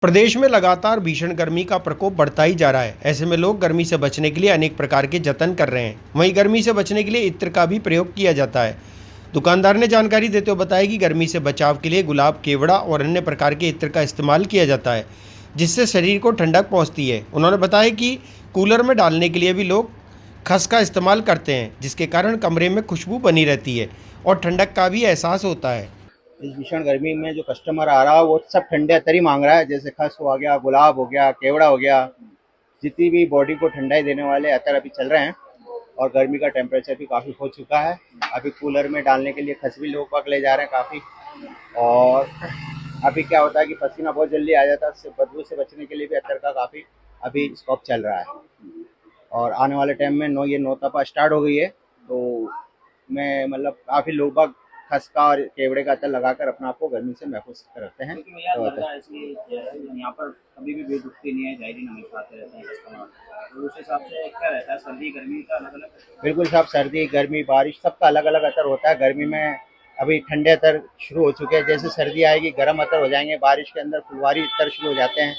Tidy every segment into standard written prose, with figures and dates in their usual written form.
प्रदेश में लगातार भीषण गर्मी का प्रकोप बढ़ता ही जा रहा है। ऐसे में लोग गर्मी से बचने के लिए अनेक प्रकार के जतन कर रहे हैं। वहीं गर्मी से बचने के लिए इत्र का भी प्रयोग किया जाता है। दुकानदार ने जानकारी देते हुए बताया कि गर्मी से बचाव के लिए गुलाब, केवड़ा और अन्य प्रकार के इत्र का इस्तेमाल किया जाता है, जिससे शरीर को ठंडक पहुँचती है। उन्होंने बताया कि कूलर में डालने के लिए भी लोग खस का इस्तेमाल करते हैं, जिसके कारण कमरे में खुशबू बनी रहती है और ठंडक का भी एहसास होता है। इस भीषण गर्मी में जो कस्टमर आ रहा है वो सब ठंडे अतर ही मांग रहा है, जैसे खस हो गया, गुलाब हो गया, केवड़ा हो गया। जितनी भी बॉडी को ठंडाई देने वाले अतर अभी चल रहे हैं और गर्मी का टेम्परेचर भी काफ़ी हो चुका है। अभी कूलर में डालने के लिए खस भी लोग पक ले जा रहे हैं काफ़ी। और अभी क्या होता है कि पसीना बहुत जल्दी आ जाता है, उससे बदबू से बचने के लिए भी अतर का काफ़ी अभी स्कोप चल रहा है। और आने वाले टाइम में ये नौतपा स्टार्ट हो गई है, तो मैं मतलब काफ़ी लोग बाग खस का और केवड़े का अतर लगाकर अपने आप को गर्मी से महफूज करते हैं। यहाँ पर कभी भी भीड़ रुकती नहीं है, जाहिर हमेशा आते रहते हैं कस्टमर। तो उस हिसाब से क्या रहता है, सर्दी गर्मी का अलग अलग? बिल्कुल साहब, सर्दी गर्मी बारिश सबका अलग अलग अतर होता है। गर्मी में अभी ठंडे अतर शुरू हो चुके हैं, जैसे सर्दी आएगी गर्म अतर हो जाएंगे। बारिश के अंदर फुलवारी अतर शुरू हो जाते हैं।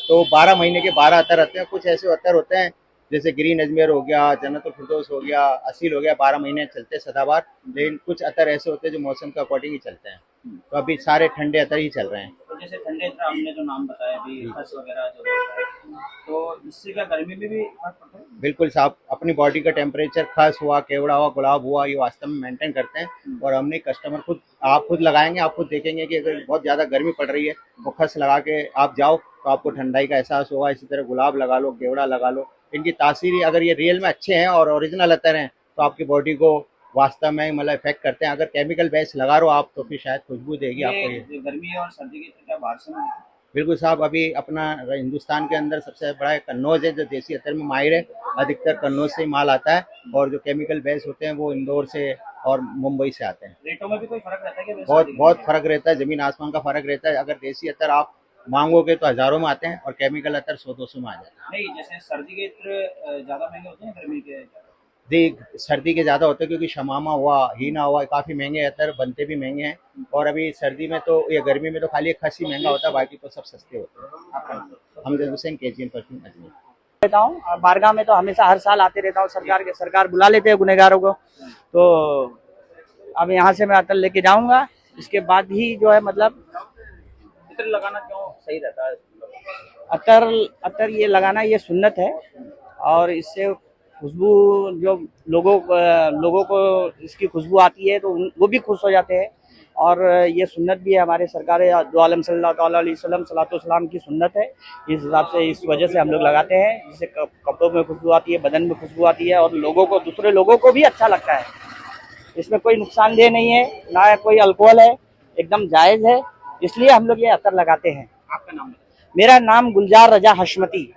तो 12 महीने के 12 अतर आते हैं। कुछ ऐसे अतर होते हैं जैसे ग्रीन अजमेर हो गया, जन्नतुल फिरदौस हो गया, असील हो गया, 12 महीने चलते सदाबार। लेकिन कुछ अतर ऐसे होते हैं जो मौसम के अकॉर्डिंग ही चलते हैं। तो अभी सारे ठंडे अतर ही चल रहे हैं। तो जैसे ठंडे अतर हमने जो नाम बताया अभी, खस वगैरह जो होता है, तो इससे क्या गर्मी में भी फर्क पड़ता है? बिल्कुल साहब, अपनी बॉडी का टेम्परेचर खस हुआ, केवड़ा हुआ, गुलाब हुआ, ये वास्तव में मेंटेन करते हैं। और हमने कस्टमर खुद, आप खुद लगाएंगे, आप खुद देखेंगे कि अगर बहुत ज़्यादा गर्मी पड़ रही है तो खस लगा के आप जाओ तो आपको ठंडाई का एहसास होगा। इसी तरह गुलाब लगा लो, केवड़ा लगा लो। इनकी तासीर अगर ये रियल में अच्छे हैं और ओरिजिनल अतर हैं तो आपकी बॉडी को वास्तव में मतलब इफेक्ट करते हैं। अगर केमिकल बेस लगा रहे हो आप तो फिर शायद खुशबू देगी आपको ये। गर्मी और सर्दी के क्या बाहर से नहीं? बिल्कुल साहब, अभी अपना हिंदुस्तान के अंदर सबसे बड़ा कन्नौज है जो देसी अतर में माहिर है। अधिकतर कन्नौज से ही माल आता है और जो केमिकल बेस होते हैं वो इंदौर से और मुंबई से आते हैं। रेटों में भी कोई फर्क रहता है क्या? बहुत फर्क रहता है, जमीन आसमान का फर्क रहता है। अगर देसी अतर आप मांगोगे तो हजारों में आते हैं और केमिकल अतर 100-200 में आ जाते हैं। नहीं, जैसे सर्दी के इत्र ज्यादा महंगे होते हैं गर्मी के? देख, सर्दी के ज़्यादा होते हैं क्योंकि शमामा हुआ, हीना हुआ, काफ़ी महंगे अतर बनते भी महंगे हैं। और अभी सर्दी में तो या गर्मी में तो खाली एक खस ही महंगा होता है, बाकी तो सब सस्ते होते हैं। हमजद हुसैन, KGN परफ्यूम, अजमेर। रहता हूँ बारगाह में, तो हमेशा हर साल आते रहता हूँ। सरकार बुला लेते हैं गुनहगारों को। तो अब यहाँ से मैं अतर लेके जाऊंगा, इसके बाद ही जो है मतलब इत्र लगाना क्यों सही रहता है? अतर ये लगाना ये सुन्नत है और इससे खुशबू जो लोगों को इसकी खुशबू आती है तो वो भी खुश हो जाते हैं। और ये सुन्नत भी है, हमारे सरकार दो आलम सल्लल्लाहु अलैहि वसल्लम सलातो सलाम की सुन्नत है। इस हिसाब से इस वजह से हम लोग लगाते हैं, जिससे कपड़ों में खुशबू आती है, बदन में खुशबू आती है और दूसरे लोगों को भी अच्छा लगता है। इसमें कोई नुकसानदेह नहीं है, ना कोई अल्कोहल है, एकदम जायज़ है। इसलिए हम लोग ये अतर लगाते हैं। आपका नाम? मेरा नाम गुलजार रजा Hashmati.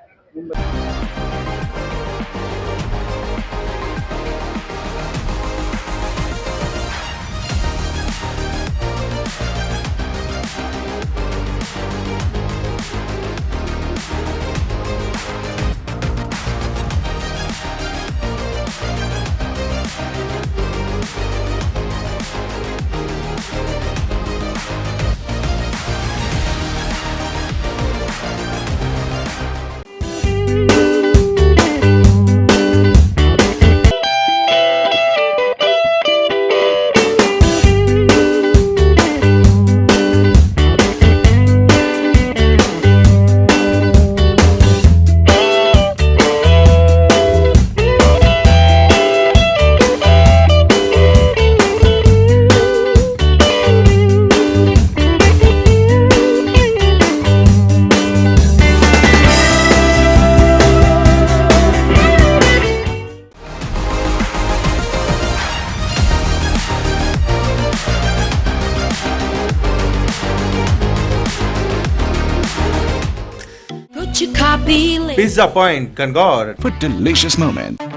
Pizza Point, Kangor. For delicious moment.